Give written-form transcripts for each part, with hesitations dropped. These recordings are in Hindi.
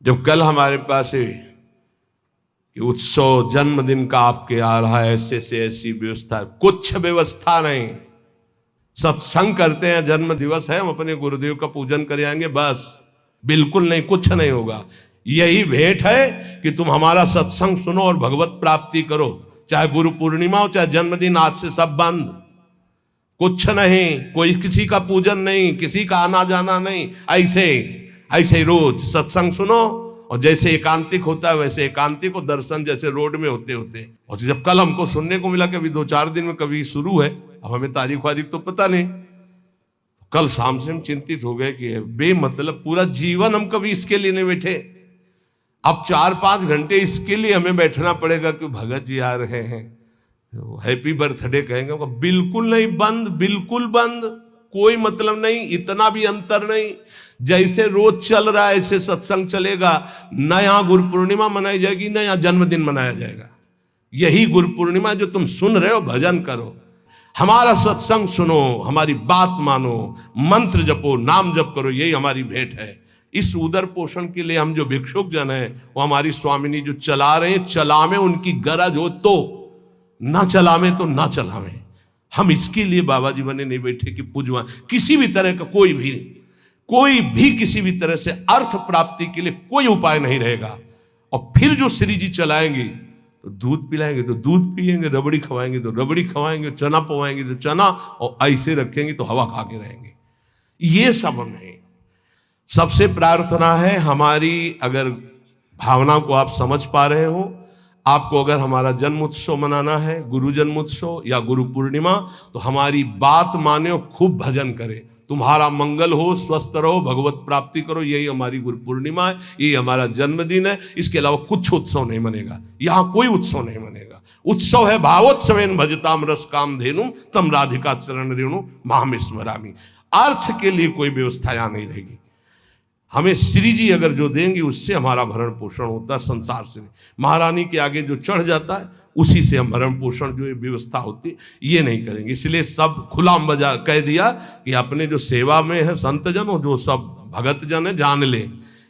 जब कल हमारे पास कि उत्सव जन्मदिन का आपके आ रहा है, ऐसे से ऐसी व्यवस्था, कुछ व्यवस्था नहीं। सत्संग करते हैं, जन्म दिवस है, हम अपने गुरुदेव का पूजन कर आएंगे, बस। बिल्कुल नहीं, कुछ नहीं होगा। यही भेंट है कि तुम हमारा सत्संग सुनो और भगवत प्राप्ति करो। चाहे गुरु पूर्णिमा हो, चाहे जन्मदिन, आज से सब बंद। कुछ नहीं, कोई किसी का पूजन नहीं, किसी का आना जाना नहीं। ऐसे रोज सत्संग सुनो, और जैसे एकांतिक होता है वैसे एकांतिक हो, दर्शन जैसे रोड में होते होते। और जब कल हमको सुनने को मिला कि अभी 2-4 दिन में कभी शुरू है, अब हमें तारीख वारीख तो पता नहीं, कल शाम से हम चिंतित हो गए कि बेमतलब पूरा जीवन हम कभी इसके लिए नहीं बैठे, अब 4-5 घंटे इसके लिए हमें बैठना पड़ेगा कि भगत जी आ रहे हैं, हैप्पी बर्थडे कहेंगे। बिल्कुल नहीं, बंद, बिल्कुल बंद, कोई मतलब नहीं, इतना भी अंतर नहीं। जैसे रोज चल रहा है ऐसे सत्संग चलेगा। न यहां गुरु पूर्णिमा मनाई जाएगी, न यहां जन्मदिन मनाया जाएगा। यही गुरु पूर्णिमा जो तुम सुन रहे हो, भजन करो, हमारा सत्संग सुनो, हमारी बात मानो, मंत्र जपो, नाम जप करो, यही हमारी भेंट है। इस उदर पोषण के लिए हम जो भिक्षुक जन है, वो हमारी स्वामिनी जो चला रहे हैं, चलावे उनकी गरज हो तो, ना चलावे तो ना चलावे। हम इसके लिए बाबा जी बने नहीं बैठे कि पूजवा किसी भी तरह का कोई भी किसी भी तरह से अर्थ प्राप्ति के लिए कोई उपाय नहीं रहेगा। और फिर जो श्री जी चलाएंगे तो दूध पिलाएंगे तो दूध पिएंगे, रबड़ी खवाएंगे तो रबड़ी खवाएंगे, चना पवाएंगे तो चना, और ऐसे रखेंगे तो हवा खा के रहेंगे। ये सब नहीं। सबसे प्रार्थना है हमारी, अगर भावना को आप समझ पा रहे हो, आपको अगर हमारा जन्म उत्सव मनाना है, गुरु जन्म उत्सव या गुरु पूर्णिमा, तो हमारी बात माने और खूब भजन करें। तुम्हारा मंगल हो, स्वस्थ रहो, भगवत प्राप्ति करो, यही हमारी गुरु पूर्णिमा है, यही हमारा जन्मदिन है। इसके अलावा कुछ उत्सव नहीं मनेगा, यहाँ कोई उत्सव नहीं मनेगा। उत्सव है भावोत्सवेन भजताम रस काम धेनुम तम राधिका चरण रेणु माहम स्मरामि। अर्थ के लिए कोई व्यवस्था यहाँ नहीं रहेगी। हमें श्री जी अगर जो देंगे उससे हमारा भरण पोषण होता है, संसार से नहीं। महारानी के आगे जो चढ़ जाता है उसी से हम भरण पोषण जो व्यवस्था होती ये नहीं करेंगे। इसलिए सब खुलाम बजा कह दिया कि अपने जो सेवा में है संत जन हो, जो सब भगत जन है, जान ले,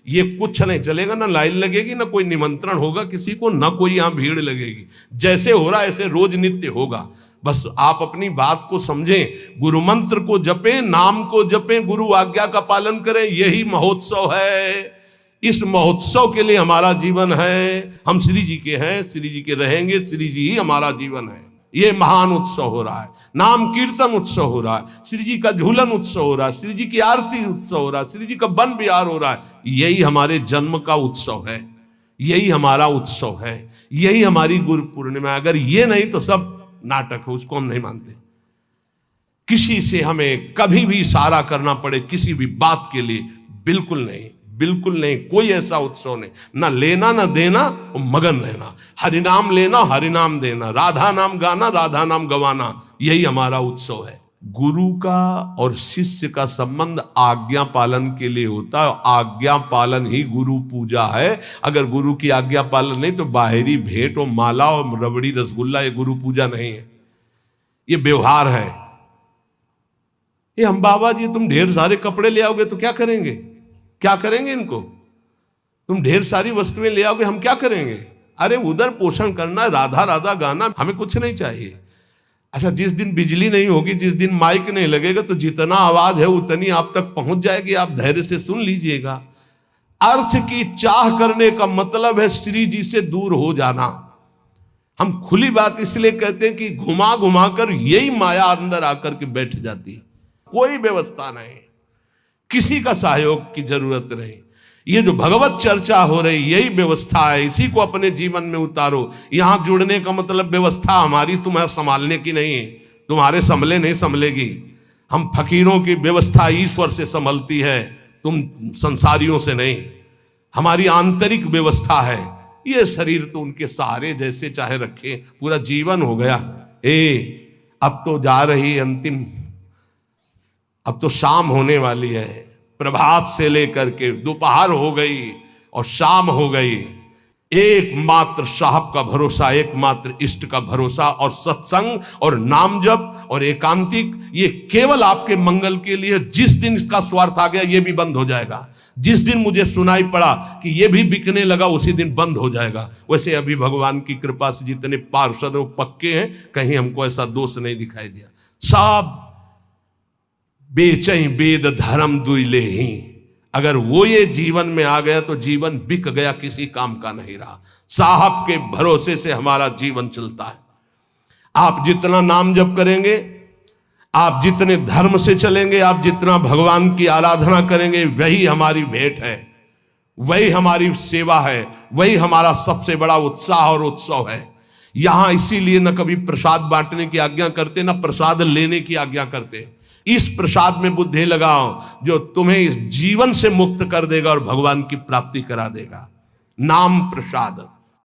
ये कुछ नहीं चलेगा। ना लाइन लगेगी, ना कोई निमंत्रण होगा किसी को, ना कोई यहाँ भीड़ लगेगी। जैसे हो रहा है ऐसे रोज नित्य होगा। बस आप अपनी बात को समझें, गुरु मंत्र को जपें, नाम को जपें, गुरु आज्ञा का पालन करें, यही महोत्सव है। इस महोत्सव के लिए हमारा जीवन है। हम श्री जी के हैं, श्री जी के रहेंगे, श्री जी ही हमारा जीवन है। ये महान उत्सव हो रहा है, नाम कीर्तन उत्सव हो रहा है, श्री जी का झूलन उत्सव हो रहा है, श्री जी की आरती उत्सव हो रहा है, श्री जी का वन विहार हो रहा है। यही हमारे जन्म का उत्सव है, यही हमारा उत्सव है, यही हमारी गुरु पूर्णिमा। अगर ये नहीं तो सब नाटक है, उसको हम नहीं मानते। किसी से हमें कभी भी इशारा करना पड़े किसी भी बात के लिए, बिल्कुल नहीं, बिल्कुल नहीं। कोई ऐसा उत्सव नहीं, ना लेना ना देना, मगन रहना, हरिनाम लेना, हरिनाम देना, राधा नाम गाना, राधा नाम गवाना, यही हमारा उत्सव है। गुरु का और शिष्य का संबंध आज्ञा पालन के लिए होता है। आज्ञा पालन ही गुरु पूजा है। अगर गुरु की आज्ञा पालन नहीं तो बाहरी भेंट और माला और रबड़ी रसगुल्ला ये गुरु पूजा नहीं है, ये व्यवहार है। ये हम बाबा जी तुम ढेर सारे कपड़े ले आओगे तो क्या करेंगे, क्या करेंगे इनको? तुम ढेर सारी वस्तुएं ले आओगे, हम क्या करेंगे? अरे उधर पोषण करना, राधा राधा गाना, हमें कुछ नहीं चाहिए। अच्छा, जिस दिन बिजली नहीं होगी, जिस दिन माइक नहीं लगेगा, तो जितना आवाज है उतनी आप तक पहुंच जाएगी, आप धैर्य से सुन लीजिएगा। अर्थ की चाह करने का मतलब है श्री जी से दूर हो जाना। हम खुली बात इसलिए कहते हैं कि घुमा घुमा कर यही माया अंदर आकर के बैठ जाती है। कोई व्यवस्था नहीं, किसी का सहयोग की जरूरत नहीं। ये जो भगवत चर्चा हो रही यही व्यवस्था है, इसी को अपने जीवन में उतारो। यहां जुड़ने का मतलब व्यवस्था हमारी तुम्हें संभालने की नहीं है, तुम्हारे संभले नहीं संभलेगी। हम फकीरों की व्यवस्था ईश्वर से संभलती है, तुम संसारियों से नहीं। हमारी आंतरिक व्यवस्था है। ये शरीर तो उनके सहारे जैसे चाहे रखे, पूरा जीवन हो गया। अब तो जा रही अंतिम, अब तो शाम होने वाली है। प्रभात से लेकर के दोपहर हो गई और शाम हो गई। एकमात्र साहब का भरोसा, एकमात्र इष्ट का भरोसा, और सत्संग और नाम जप और एकांतिक, ये केवल आपके मंगल के लिए। जिस दिन इसका स्वार्थ आ गया ये भी बंद हो जाएगा। जिस दिन मुझे सुनाई पड़ा कि ये भी बिकने लगा उसी दिन बंद हो जाएगा। वैसे अभी भगवान की कृपा से जितने पार्षद वो पक्के हैं, कहीं हमको ऐसा दोष नहीं दिखाई दिया। सब बेचई वेद धर्म दुइले ही, अगर वो ये जीवन में आ गया तो जीवन बिक गया, किसी काम का नहीं रहा। साहब के भरोसे से हमारा जीवन चलता है। आप जितना नाम जप करेंगे, आप जितने धर्म से चलेंगे, आप जितना भगवान की आराधना करेंगे, वही हमारी भेंट है, वही हमारी सेवा है, वही हमारा सबसे बड़ा उत्साह और उत्सव है। यहां इसीलिए न कभी प्रसाद बांटने की आज्ञा करते, न प्रसाद लेने की आज्ञा करते। इस प्रसाद में बुद्धि लगाओ जो तुम्हें इस जीवन से मुक्त कर देगा और भगवान की प्राप्ति करा देगा। नाम प्रसाद।